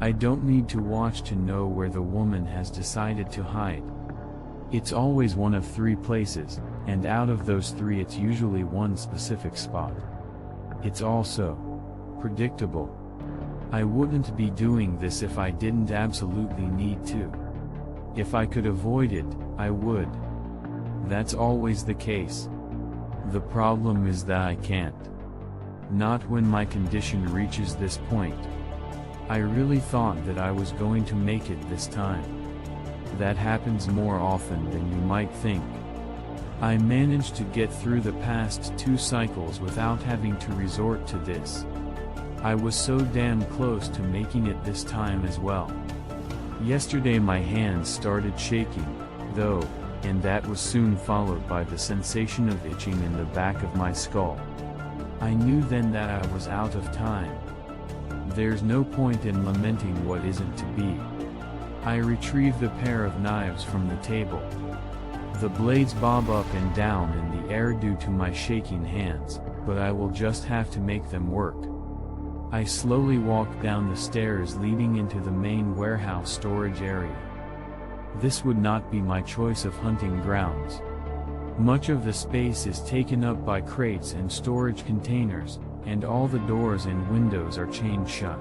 I don't need to watch to know where the woman has decided to hide. It's always one of three places, and out of those three it's usually one specific spot. It's also predictable. I wouldn't be doing this if I didn't absolutely need to. If I could avoid it, I would. That's always the case. The problem is that I can't. Not when my condition reaches this point. I really thought that I was going to make it this time. That happens more often than you might think. I managed to get through the past 2 cycles without having to resort to this. I was so damn close to making it this time as well. Yesterday my hands started shaking, though, and that was soon followed by the sensation of itching in the back of my skull. I knew then that I was out of time. There's no point in lamenting what isn't to be. I retrieve the pair of knives from the table. The blades bob up and down in the air due to my shaking hands, but I will just have to make them work. I slowly walk down the stairs leading into the main warehouse storage area. This would not be my choice of hunting grounds. Much of the space is taken up by crates and storage containers, and all the doors and windows are chained shut.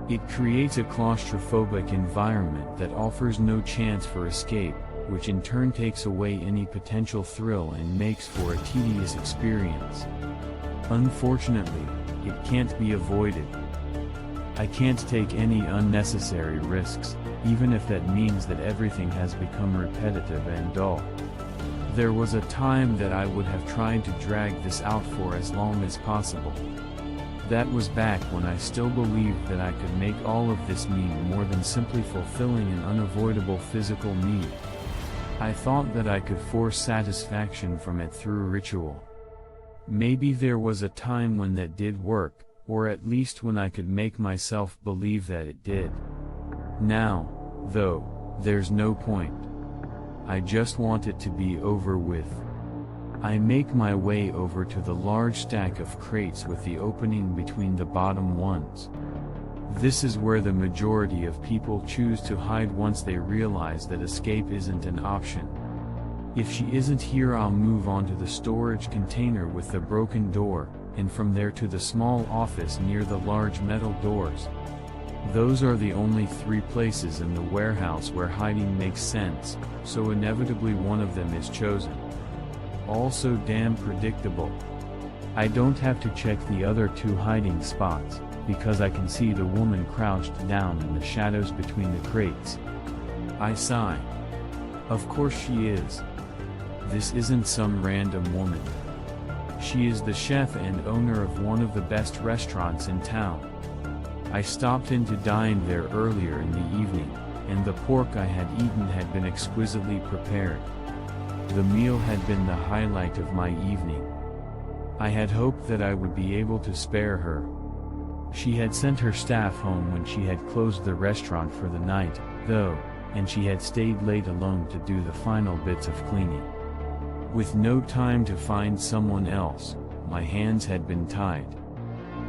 It creates a claustrophobic environment that offers no chance for escape, which in turn takes away any potential thrill and makes for a tedious experience. Unfortunately, it can't be avoided. I can't take any unnecessary risks, even if that means that everything has become repetitive and dull. There was a time that I would have tried to drag this out for as long as possible. That was back when I still believed that I could make all of this mean more than simply fulfilling an unavoidable physical need. I thought that I could force satisfaction from it through ritual. Maybe there was a time when that did work, or at least when I could make myself believe that it did. Now, though, there's no point. I just want it to be over with. I make my way over to the large stack of crates with the opening between the bottom ones. This is where the majority of people choose to hide once they realize that escape isn't an option. If she isn't here, I'll move on to the storage container with the broken door, and from there to the small office near the large metal doors. Those are the only 3 places in the warehouse where hiding makes sense, so inevitably one of them is chosen. Also damn predictable. I don't have to check the other 2 hiding spots, because I can see the woman crouched down in the shadows between the crates. I sigh. Of course she is. This isn't some random woman. She is the chef and owner of one of the best restaurants in town. I stopped in to dine there earlier in the evening, and the pork I had eaten had been exquisitely prepared. The meal had been the highlight of my evening. I had hoped that I would be able to spare her. She had sent her staff home when she had closed the restaurant for the night, though, and she had stayed late alone to do the final bits of cleaning. With no time to find someone else, my hands had been tied.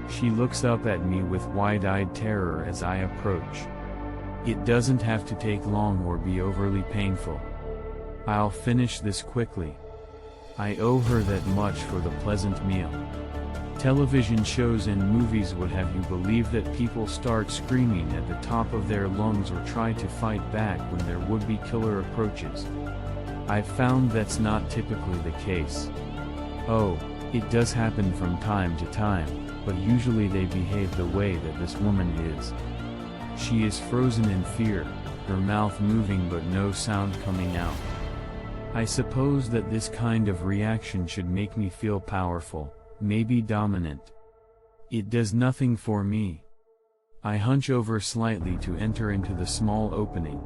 She looks up at me with wide-eyed terror as I approach. It doesn't have to take long or be overly painful. I'll finish this quickly. I owe her that much for the pleasant meal. Television shows and movies would have you believe that people start screaming at the top of their lungs or try to fight back when their would-be killer approaches. I've found that's not typically the case. Oh, it does happen from time to time, but usually they behave the way that this woman is. She is frozen in fear, her mouth moving but no sound coming out. I suppose that this kind of reaction should make me feel powerful, maybe dominant. It does nothing for me. I hunch over slightly to enter into the small opening.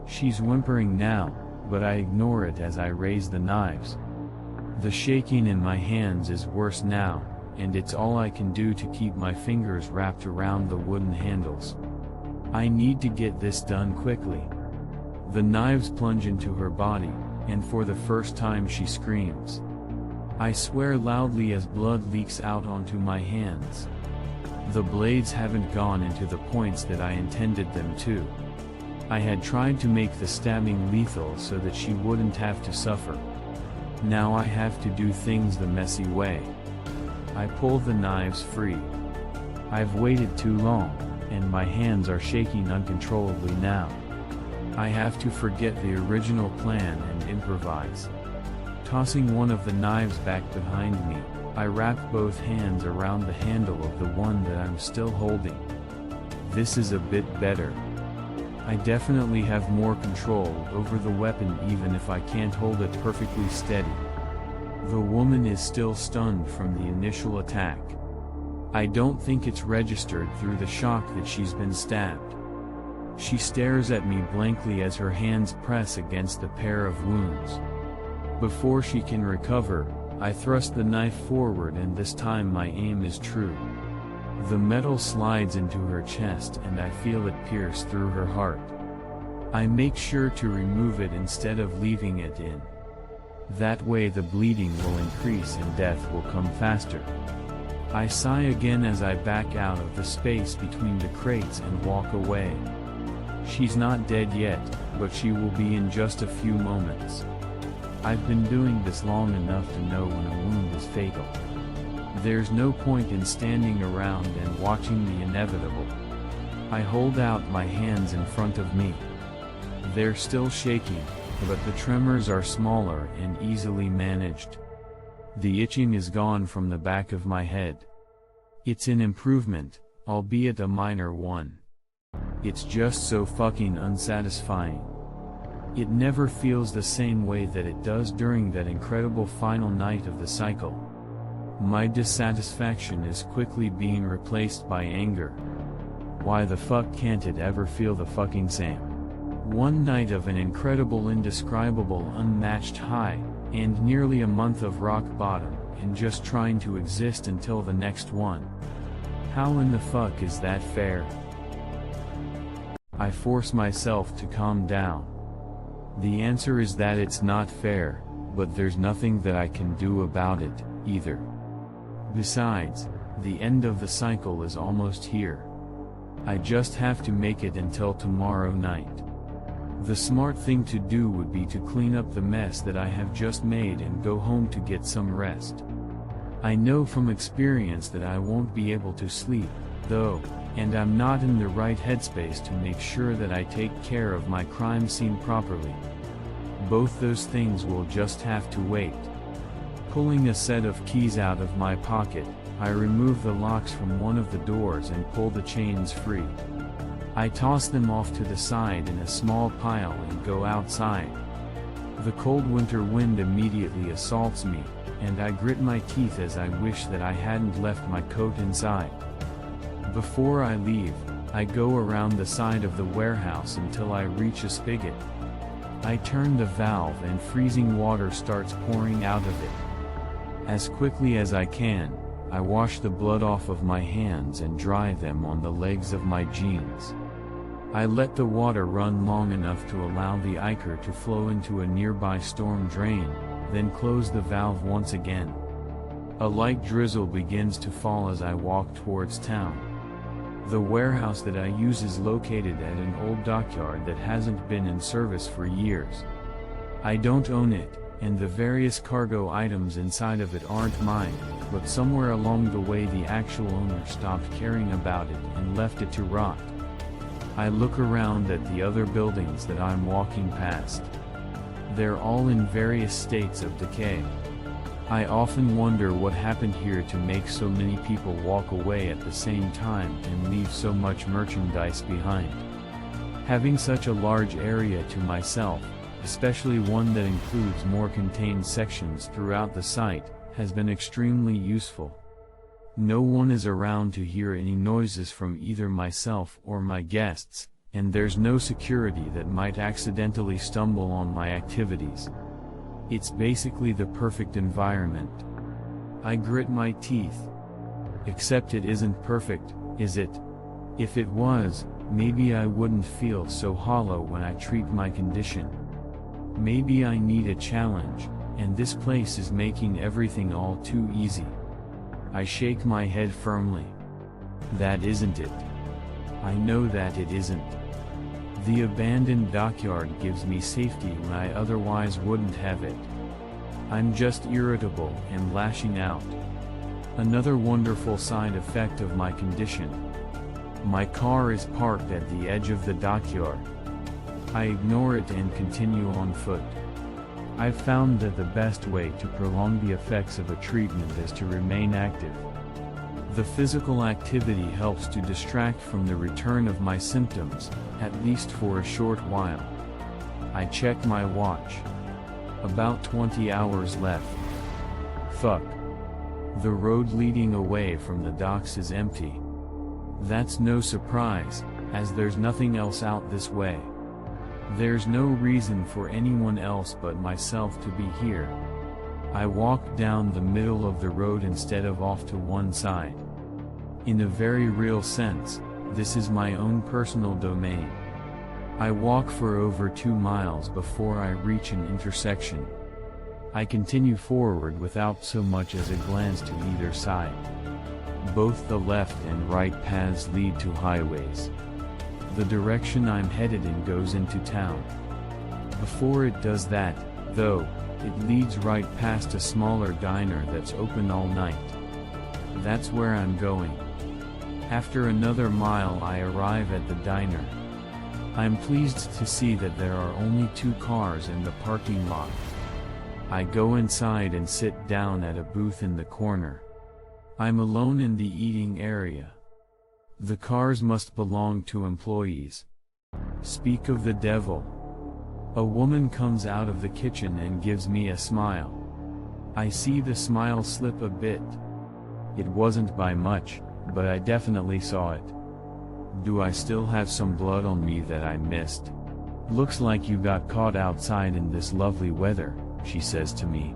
She's whimpering now, but I ignore it as I raise the knives. The shaking in my hands is worse now, and it's all I can do to keep my fingers wrapped around the wooden handles. I need to get this done quickly. The knives plunge into her body, and for the first time she screams. I swear loudly as blood leaks out onto my hands. The blades haven't gone into the points that I intended them to. I had tried to make the stabbing lethal so that she wouldn't have to suffer. Now I have to do things the messy way. I pull the knives free. I've waited too long, and my hands are shaking uncontrollably now. I have to forget the original plan and improvise. Tossing one of the knives back behind me, I wrap both hands around the handle of the one that I'm still holding. This is a bit better. I definitely have more control over the weapon even if I can't hold it perfectly steady. The woman is still stunned from the initial attack. I don't think it's registered through the shock that she's been stabbed. She stares at me blankly as her hands press against the pair of wounds. Before she can recover, I thrust the knife forward, and this time my aim is true. The metal slides into her chest and I feel it pierce through her heart. I make sure to remove it instead of leaving it in. That way the bleeding will increase and death will come faster. I sigh again as I back out of the space between the crates and walk away. She's not dead yet, but she will be in just a few moments. I've been doing this long enough to know when a wound is fatal. There's no point in standing around and watching the inevitable. I hold out my hands in front of me. They're still shaking, but the tremors are smaller and easily managed. The itching is gone from the back of my head. It's an improvement, albeit a minor one. It's just so fucking unsatisfying. It never feels the same way that it does during that incredible final night of the cycle. My dissatisfaction is quickly being replaced by anger. Why the fuck can't it ever feel the fucking same? One night of an incredible, indescribable, unmatched high, and nearly a month of rock bottom, and just trying to exist until the next one. How in the fuck is that fair? I force myself to calm down. The answer is that it's not fair, but there's nothing that I can do about it, either. Besides, the end of the cycle is almost here. I just have to make it until tomorrow night. The smart thing to do would be to clean up the mess that I have just made and go home to get some rest. I know from experience that I won't be able to sleep, though, and I'm not in the right headspace to make sure that I take care of my crime scene properly. Both those things will just have to wait. Pulling a set of keys out of my pocket, I remove the locks from one of the doors and pull the chains free. I toss them off to the side in a small pile and go outside. The cold winter wind immediately assaults me, and I grit my teeth as I wish that I hadn't left my coat inside. Before I leave, I go around the side of the warehouse until I reach a spigot. I turn the valve and freezing water starts pouring out of it. As quickly as I can, I wash the blood off of my hands and dry them on the legs of my jeans. I let the water run long enough to allow the ichor to flow into a nearby storm drain, then close the valve once again. A light drizzle begins to fall as I walk towards town. The warehouse that I use is located at an old dockyard that hasn't been in service for years. I don't own it, and the various cargo items inside of it aren't mine, but somewhere along the way the actual owner stopped caring about it and left it to rot. I look around at the other buildings that I'm walking past. They're all in various states of decay. I often wonder what happened here to make so many people walk away at the same time and leave so much merchandise behind. Having such a large area to myself, especially one that includes more contained sections throughout the site, has been extremely useful. No one is around to hear any noises from either myself or my guests, and there's no security that might accidentally stumble on my activities. It's basically the perfect environment. I grit my teeth. Except it isn't perfect, is it? If it was, maybe I wouldn't feel so hollow when I treat my condition. Maybe I need a challenge, and this place is making everything all too easy. I shake my head firmly. That isn't it. I know that it isn't. The abandoned dockyard gives me safety when I otherwise wouldn't have it. I'm just irritable and lashing out. Another wonderful side effect of my condition. My car is parked at the edge of the dockyard. I ignore it and continue on foot. I've found that the best way to prolong the effects of a treatment is to remain active. The physical activity helps to distract from the return of my symptoms, at least for a short while. I check my watch. About 20 hours left. Fuck. The road leading away from the docks is empty. That's no surprise, as there's nothing else out this way. There's no reason for anyone else but myself to be here. I walk down the middle of the road instead of off to one side. In a very real sense, this is my own personal domain. I walk for over 2 miles before I reach an intersection. I continue forward without so much as a glance to either side. Both the left and right paths lead to highways. The direction I'm headed in goes into town. Before it does that, though, it leads right past a smaller diner that's open all night. That's where I'm going. After another mile I arrive at the diner. I'm pleased to see that there are only 2 cars in the parking lot. I go inside and sit down at a booth in the corner. I'm alone in the eating area. The cars must belong to employees. Speak of the devil. A woman comes out of the kitchen and gives me a smile. I see the smile slip a bit. It wasn't by much, but I definitely saw it. Do I still have some blood on me that I missed? Looks like you got caught outside in this lovely weather, she says to me.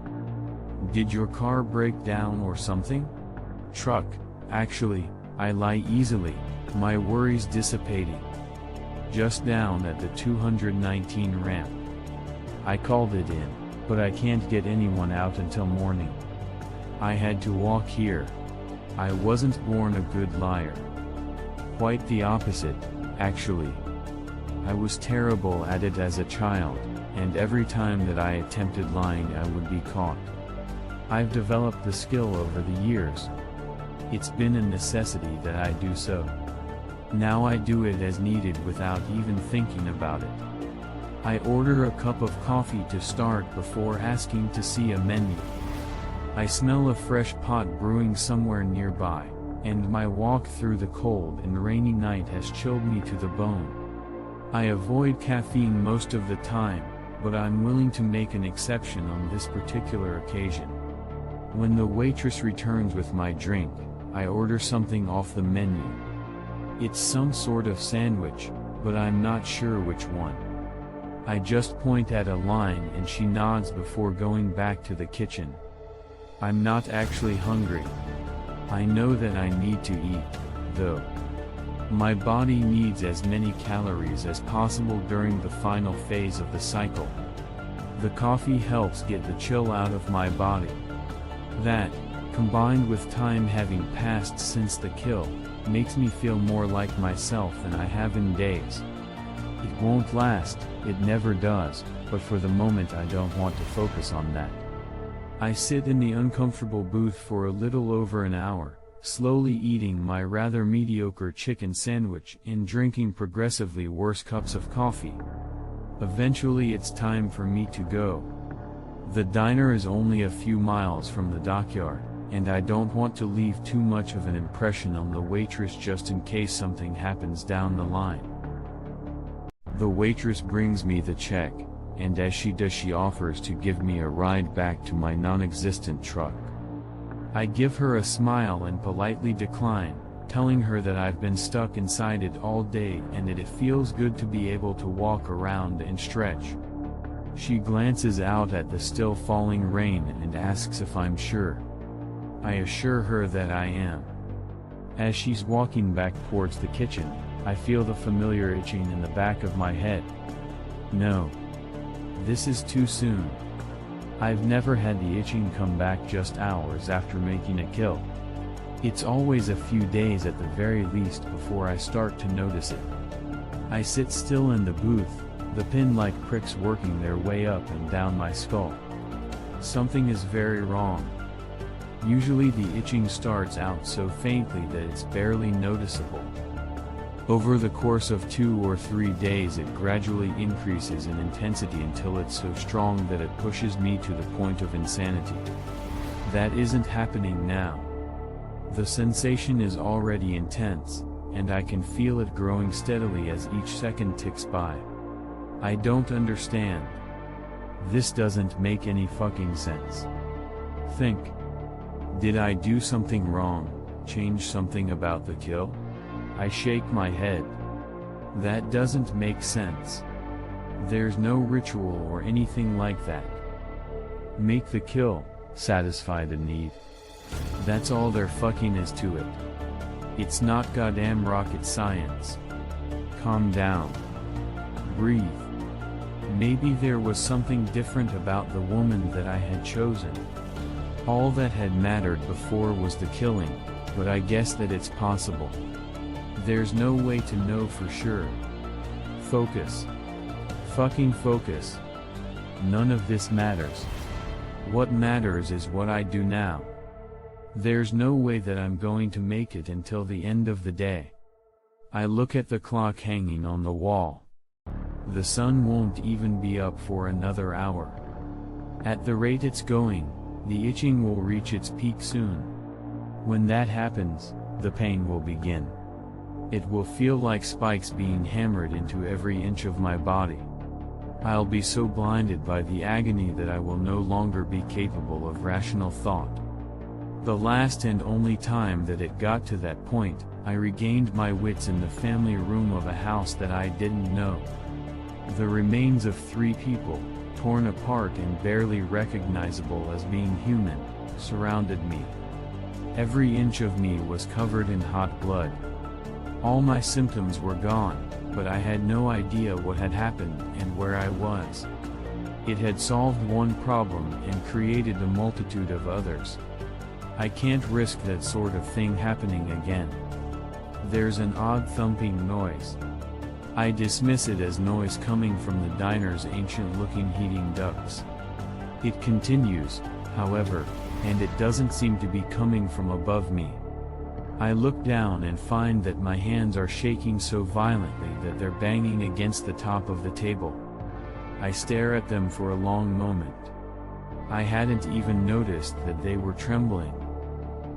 Did your car break down or something? Truck, actually, I lie easily, my worries dissipating. Just down at the 219 ramp. I called it in, but I can't get anyone out until morning. I had to walk here. I wasn't born a good liar. Quite the opposite, actually. I was terrible at it as a child, and every time that I attempted lying I would be caught. I've developed the skill over the years. It's been a necessity that I do so. Now I do it as needed without even thinking about it. I order a cup of coffee to start before asking to see a menu. I smell a fresh pot brewing somewhere nearby, and my walk through the cold and rainy night has chilled me to the bone. I avoid caffeine most of the time, but I'm willing to make an exception on this particular occasion. When the waitress returns with my drink, I order something off the menu. It's some sort of sandwich, but I'm not sure which one. I just point at a line and she nods before going back to the kitchen. I'm not actually hungry. I know that I need to eat, though. My body needs as many calories as possible during the final phase of the cycle. The coffee helps get the chill out of my body. That, combined with time having passed since the kill, makes me feel more like myself than I have in days. It won't last, it never does, but for the moment I don't want to focus on that. I sit in the uncomfortable booth for a little over an hour, slowly eating my rather mediocre chicken sandwich and drinking progressively worse cups of coffee. Eventually it's time for me to go. The diner is only a few miles from the dockyard, and I don't want to leave too much of an impression on the waitress just in case something happens down the line. The waitress brings me the check, and as she does she offers to give me a ride back to my non-existent truck. I give her a smile and politely decline, telling her that I've been stuck inside it all day and that it feels good to be able to walk around and stretch. She glances out at the still falling rain and asks if I'm sure. I assure her that I am. As she's walking back towards the kitchen, I feel the familiar itching in the back of my head. No. This is too soon. I've never had the itching come back just hours after making a kill. It's always a few days at the very least before I start to notice it. I sit still in the booth, the pin-like pricks working their way up and down my skull. Something is very wrong. Usually the itching starts out so faintly that it's barely noticeable. Over the course of 2 or 3 days it gradually increases in intensity until it's so strong that it pushes me to the point of insanity. That isn't happening now. The sensation is already intense, and I can feel it growing steadily as each second ticks by. I don't understand. This doesn't make any fucking sense. Think. Did I do something wrong, change something about the kill? I shake my head. That doesn't make sense. There's no ritual or anything like that. Make the kill, satisfy the need. That's all there fucking is to it. It's not goddamn rocket science. Calm down. Breathe. Maybe there was something different about the woman that I had chosen. All that had mattered before was the killing, but I guess that it's possible. There's no way to know for sure. Focus. Fucking focus. None of this matters. What matters is what I do now. There's no way that I'm going to make it until the end of the day. I look at the clock hanging on the wall. The sun won't even be up for another hour. At the rate it's going, the itching will reach its peak soon. When that happens, the pain will begin. It will feel like spikes being hammered into every inch of my body. I'll be so blinded by the agony that I will no longer be capable of rational thought. The last and only time that it got to that point, I regained my wits in the family room of a house that I didn't know. The remains of 3 people, torn apart and barely recognizable as being human, surrounded me. Every inch of me was covered in hot blood. All my symptoms were gone, but I had no idea what had happened and where I was. It had solved one problem and created a multitude of others. I can't risk that sort of thing happening again. There's an odd thumping noise. I dismiss it as noise coming from the diner's ancient-looking heating ducts. It continues, however, and it doesn't seem to be coming from above me. I look down and find that my hands are shaking so violently that they're banging against the top of the table. I stare at them for a long moment. I hadn't even noticed that they were trembling.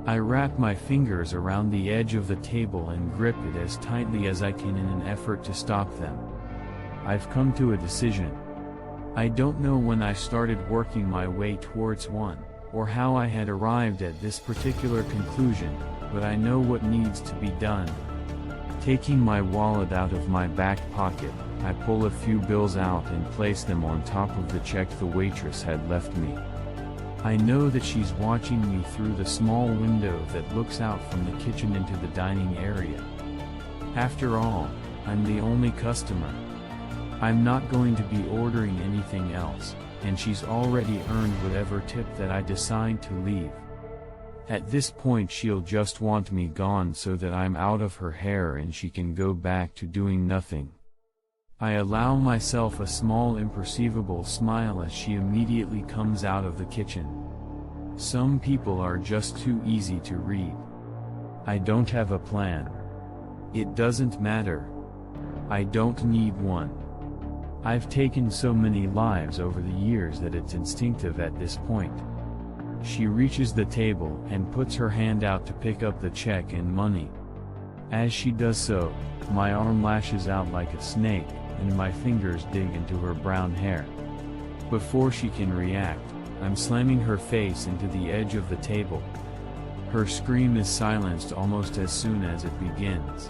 I wrap my fingers around the edge of the table and grip it as tightly as I can in an effort to stop them. I've come to a decision. I don't know when I started working my way towards one, or how I had arrived at this particular conclusion, but I know what needs to be done. Taking my wallet out of my back pocket, I pull a few bills out and place them on top of the check the waitress had left me. I know that she's watching me through the small window that looks out from the kitchen into the dining area. After all, I'm the only customer. I'm not going to be ordering anything else, and she's already earned whatever tip that I decide to leave. At this point she'll just want me gone so that I'm out of her hair and she can go back to doing nothing. I allow myself a small imperceivable smile as she immediately comes out of the kitchen. Some people are just too easy to read. I don't have a plan. It doesn't matter. I don't need one. I've taken so many lives over the years that it's instinctive at this point. She reaches the table and puts her hand out to pick up the check and money. As she does so, my arm lashes out like a snake, and my fingers dig into her brown hair. Before she can react, I'm slamming her face into the edge of the table. Her scream is silenced almost as soon as it begins.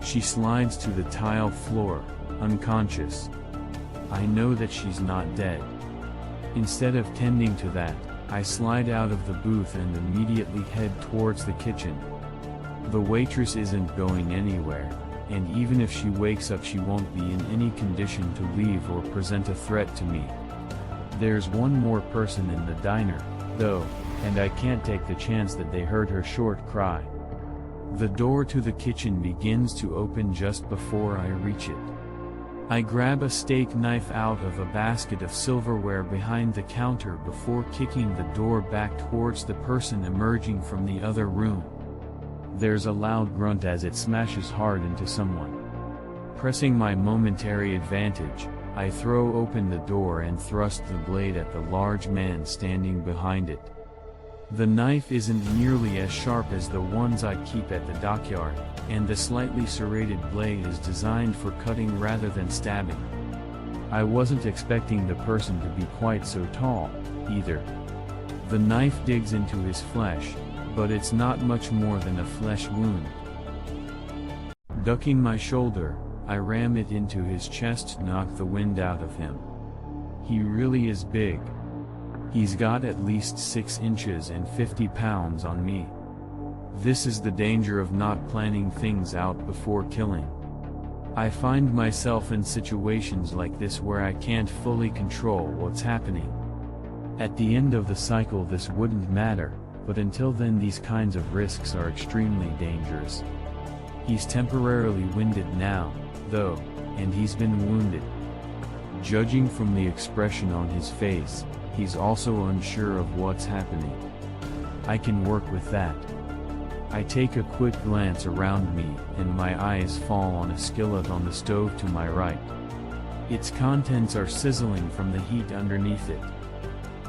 She slides to the tile floor, unconscious. I know that she's not dead. Instead of tending to that, I slide out of the booth and immediately head towards the kitchen. The waitress isn't going anywhere, and even if she wakes up she won't be in any condition to leave or present a threat to me. There's one more person in the diner, though, and I can't take the chance that they heard her short cry. The door to the kitchen begins to open just before I reach it. I grab a steak knife out of a basket of silverware behind the counter before kicking the door back towards the person emerging from the other room. There's a loud grunt as it smashes hard into someone. Pressing my momentary advantage, I throw open the door and thrust the blade at the large man standing behind it. The knife isn't nearly as sharp as the ones I keep at the dockyard, and the slightly serrated blade is designed for cutting rather than stabbing. I wasn't expecting the person to be quite so tall, either. The knife digs into his flesh, but it's not much more than a flesh wound. Ducking my shoulder, I ram it into his chest to knock the wind out of him. He really is big. He's got at least 6 inches and 50 pounds on me. This is the danger of not planning things out before killing. I find myself in situations like this where I can't fully control what's happening. At the end of the cycle this wouldn't matter, but until then these kinds of risks are extremely dangerous. He's temporarily winded now, though, and he's been wounded. Judging from the expression on his face, he's also unsure of what's happening. I can work with that. I take a quick glance around me, and my eyes fall on a skillet on the stove to my right. Its contents are sizzling from the heat underneath it.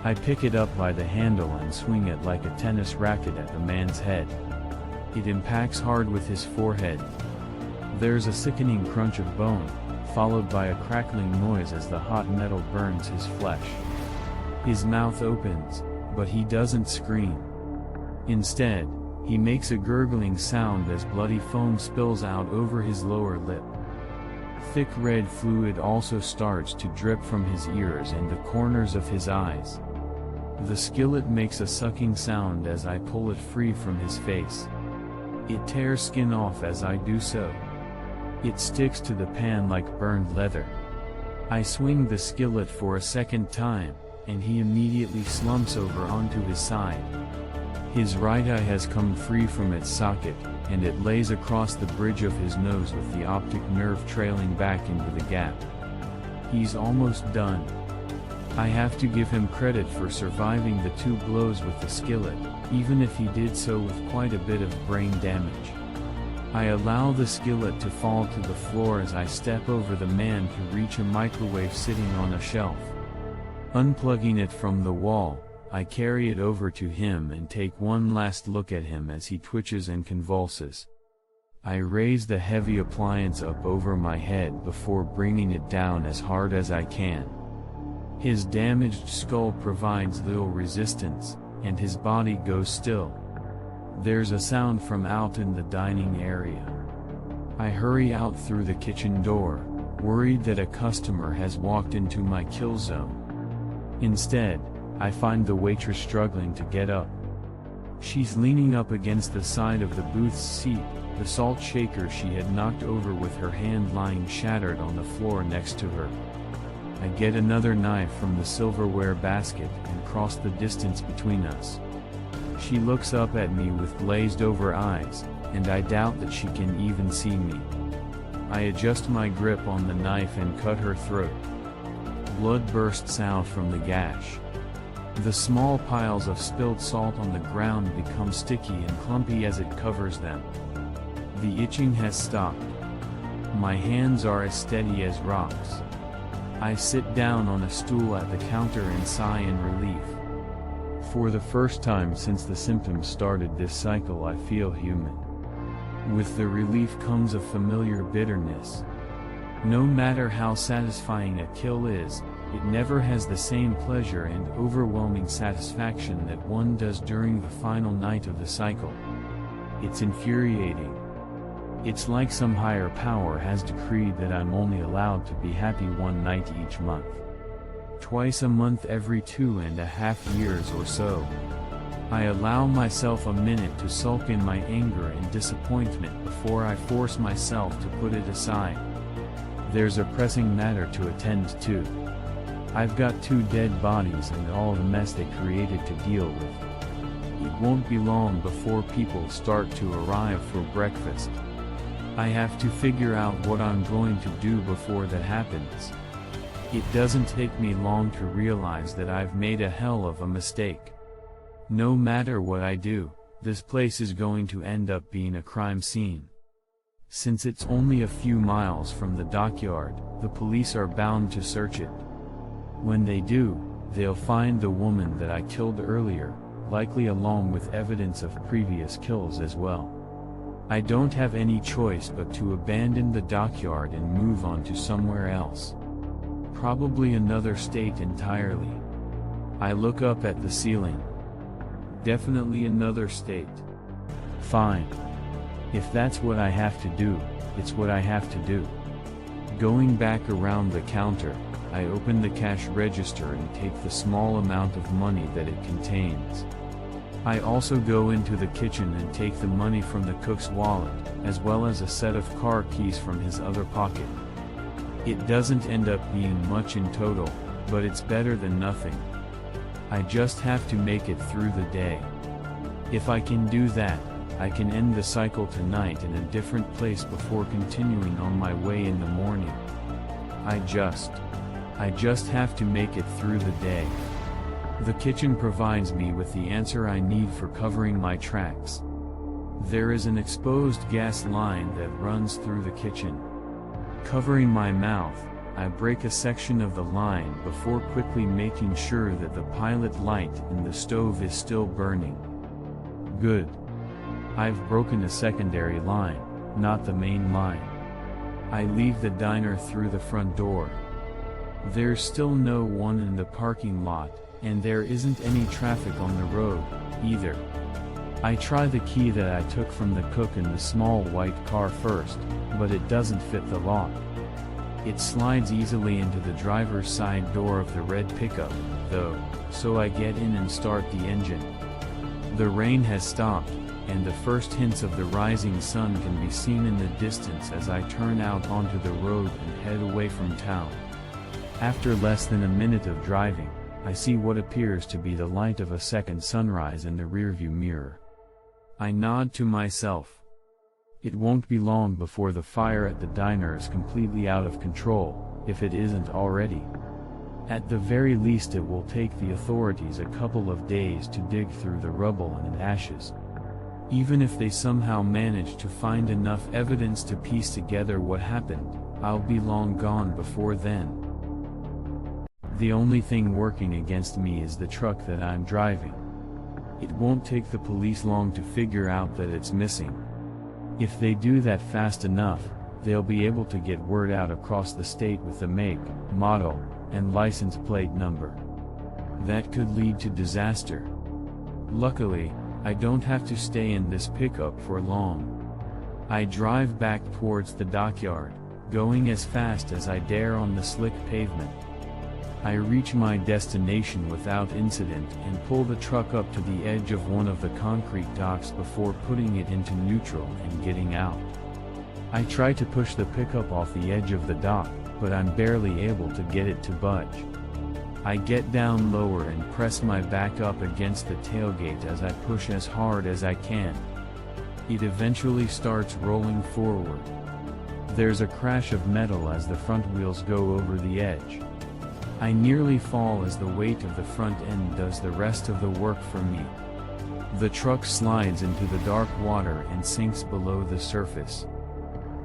I pick it up by the handle and swing it like a tennis racket at the man's head. It impacts hard with his forehead. There's a sickening crunch of bone, followed by a crackling noise as the hot metal burns his flesh. His mouth opens, but he doesn't scream. Instead, he makes a gurgling sound as bloody foam spills out over his lower lip. Thick red fluid also starts to drip from his ears and the corners of his eyes. The skillet makes a sucking sound as I pull it free from his face. It tears skin off as I do so. It sticks to the pan like burned leather. I swing the skillet for a second time, and he immediately slumps over onto his side. His right eye has come free from its socket, and it lays across the bridge of his nose with the optic nerve trailing back into the gap. He's almost done. I have to give him credit for surviving the 2 blows with the skillet, even if he did so with quite a bit of brain damage. I allow the skillet to fall to the floor as I step over the man to reach a microwave sitting on a shelf. Unplugging it from the wall, I carry it over to him and take one last look at him as he twitches and convulses. I raise the heavy appliance up over my head before bringing it down as hard as I can. His damaged skull provides little resistance, and his body goes still. There's a sound from out in the dining area. I hurry out through the kitchen door, worried that a customer has walked into my kill zone. Instead, I find the waitress struggling to get up. She's leaning up against the side of the booth's seat, the salt shaker she had knocked over with her hand lying shattered on the floor next to her. I get another knife from the silverware basket and cross the distance between us. She looks up at me with glazed-over eyes, and I doubt that she can even see me. I adjust my grip on the knife and cut her throat. Blood bursts out from the gash. The small piles of spilled salt on the ground become sticky and clumpy as it covers them. The itching has stopped. My hands are as steady as rocks. I sit down on a stool at the counter and sigh in relief. For the first time since the symptoms started this cycle, I feel human. With the relief comes a familiar bitterness. No matter how satisfying a kill is, it never has the same pleasure and overwhelming satisfaction that one does during the final night of the cycle. It's infuriating. It's like some higher power has decreed that I'm only allowed to be happy one night each month. Twice a month every 2.5 years or so. I allow myself a minute to sulk in my anger and disappointment before I force myself to put it aside. There's a pressing matter to attend to. I've got 2 dead bodies and all the mess they created to deal with. it won't be long before people start to arrive for breakfast. I have to figure out what I'm going to do before that happens. It doesn't take me long to realize that I've made a hell of a mistake. No matter what I do, this place is going to end up being a crime scene. Since it's only a few miles from the dockyard, the police are bound to search it. When they do, they'll find the woman that I killed earlier, likely along with evidence of previous kills as well. I don't have any choice but to abandon the dockyard and move on to somewhere else. Probably another state entirely. I look up at the ceiling. Definitely another state. Fine. If that's what I have to do, it's what I have to do. Going back around the counter, I open the cash register and take the small amount of money that it contains. I also go into the kitchen and take the money from the cook's wallet, as well as a set of car keys from his other pocket. It doesn't end up being much in total, but it's better than nothing. I just have to make it through the day. If I can do that, I can end the cycle tonight in a different place before continuing on my way in the morning. I just have to make it through the day. The kitchen provides me with the answer I need for covering my tracks. There is an exposed gas line that runs through the kitchen. Covering my mouth, I break a section of the line before quickly making sure that the pilot light in the stove is still burning. Good. I've broken a secondary line, not the main line. I leave the diner through the front door. There's still no one in the parking lot, and there isn't any traffic on the road, either. I try the key that I took from the cook in the small white car first, but it doesn't fit the lock. It slides easily into the driver's side door of the red pickup, though, so I get in and start the engine. The rain has stopped, and the first hints of the rising sun can be seen in the distance as I turn out onto the road and head away from town. After less than a minute of driving, I see what appears to be the light of a second sunrise in the rearview mirror. I nod to myself. It won't be long before the fire at the diner is completely out of control, if it isn't already. At the very least, it will take the authorities a couple of days to dig through the rubble and ashes. Even if they somehow manage to find enough evidence to piece together what happened, I'll be long gone before then. The only thing working against me is the truck that I'm driving. It won't take the police long to figure out that it's missing. If they do that fast enough, they'll be able to get word out across the state with the make, model, and license plate number. That could lead to disaster. Luckily, I don't have to stay in this pickup for long. I drive back towards the dockyard, going as fast as I dare on the slick pavement. I reach my destination without incident and pull the truck up to the edge of one of the concrete docks before putting it into neutral and getting out. I try to push the pickup off the edge of the dock, but I'm barely able to get it to budge. I get down lower and press my back up against the tailgate as I push as hard as I can. It eventually starts rolling forward. There's a crash of metal as the front wheels go over the edge. I nearly fall as the weight of the front end does the rest of the work for me. The truck slides into the dark water and sinks below the surface.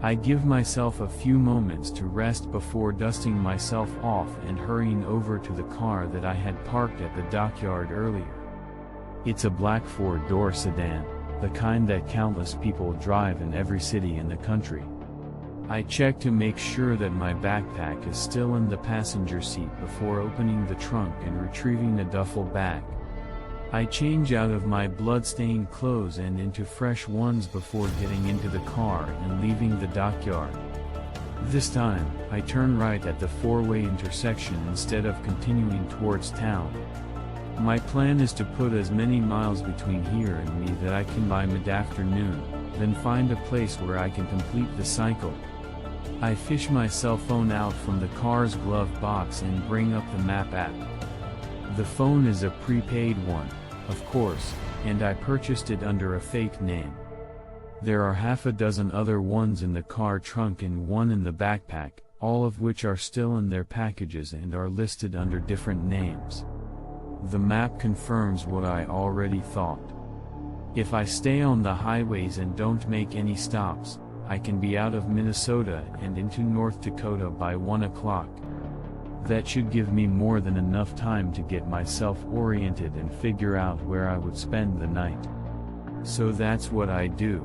I give myself a few moments to rest before dusting myself off and hurrying over to the car that I had parked at the dockyard earlier. It's a black four-door sedan, the kind that countless people drive in every city in the country. I check to make sure that my backpack is still in the passenger seat before opening the trunk and retrieving the duffel bag. I change out of my blood-stained clothes and into fresh ones before getting into the car and leaving the dockyard. This time, I turn right at the four-way intersection instead of continuing towards town. My plan is to put as many miles between here and me that I can by mid-afternoon, then find a place where I can complete the cycle. I fish my cell phone out from the car's glove box and bring up the map app. The phone is a prepaid one, of course, and I purchased it under a fake name. There are half a dozen other ones in the car trunk and one in the backpack, all of which are still in their packages and are listed under different names. The map confirms what I already thought. If I stay on the highways and don't make any stops, I can be out of Minnesota and into North Dakota by 1 o'clock. That should give me more than enough time to get myself oriented and figure out where I would spend the night. So that's what I do.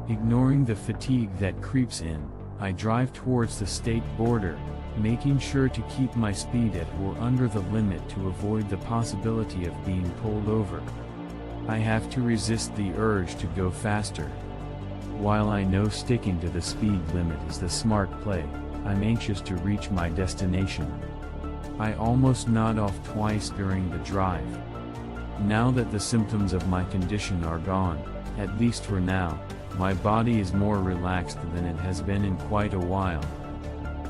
Ignoring the fatigue that creeps in, I drive towards the state border, making sure to keep my speed at or under the limit to avoid the possibility of being pulled over. I have to resist the urge to go faster. While I know sticking to the speed limit is the smart play, I'm anxious to reach my destination. I almost nod off twice during the drive. Now that the symptoms of my condition are gone, at least for now, my body is more relaxed than it has been in quite a while.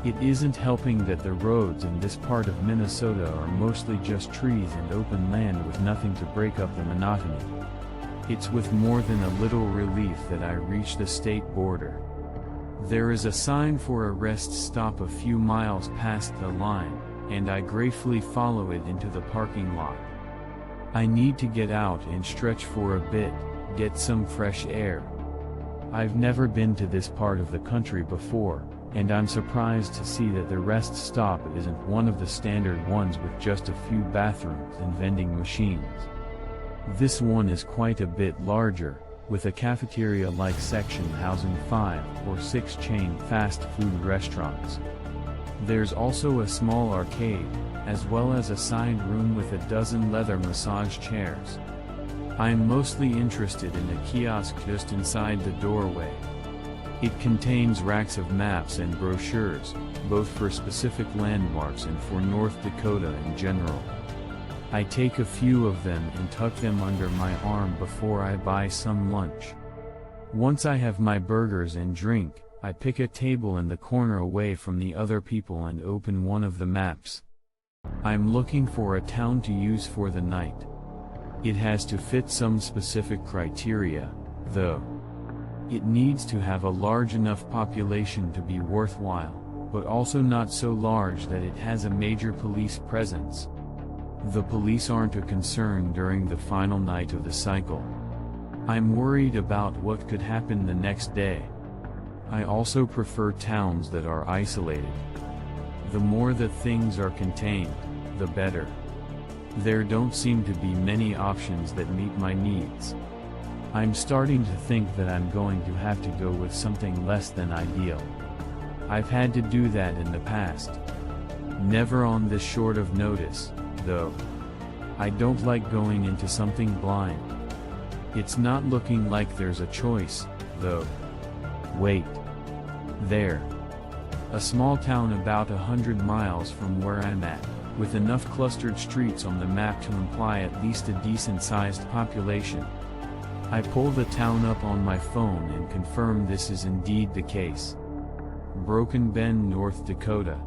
It isn't helping that the roads in this part of Minnesota are mostly just trees and open land with nothing to break up the monotony. It's with more than a little relief that I reach the state border. There is a sign for a rest stop a few miles past the line, and I gratefully follow it into the parking lot. I need to get out and stretch for a bit, get some fresh air. I've never been to this part of the country before, and I'm surprised to see that the rest stop isn't one of the standard ones with just a few bathrooms and vending machines. This one is quite a bit larger, with a cafeteria-like section housing 5 or 6 chain fast food restaurants. There's also a small arcade, as well as a side room with a dozen leather massage chairs. I'm mostly interested in a kiosk just inside the doorway. It contains racks of maps and brochures, both for specific landmarks and for North Dakota in general. I take a few of them and tuck them under my arm before I buy some lunch. Once I have my burgers and drink, I pick a table in the corner away from the other people and open one of the maps. I'm looking for a town to use for the night. It has to fit some specific criteria, though. It needs to have a large enough population to be worthwhile, but also not so large that it has a major police presence. The police aren't a concern during the final night of the cycle. I'm worried about what could happen the next day. I also prefer towns that are isolated. The more that things are contained, the better. There don't seem to be many options that meet my needs. I'm starting to think that I'm going to have to go with something less than ideal. I've had to do that in the past. Never on this short of notice, though. I don't like going into something blind. It's not looking like there's a choice, though. Wait. There. A small town about 100 miles from where I'm at, with enough clustered streets on the map to imply at least a decent-sized population. I pull the town up on my phone and confirm this is indeed the case. Broken Bend, North Dakota.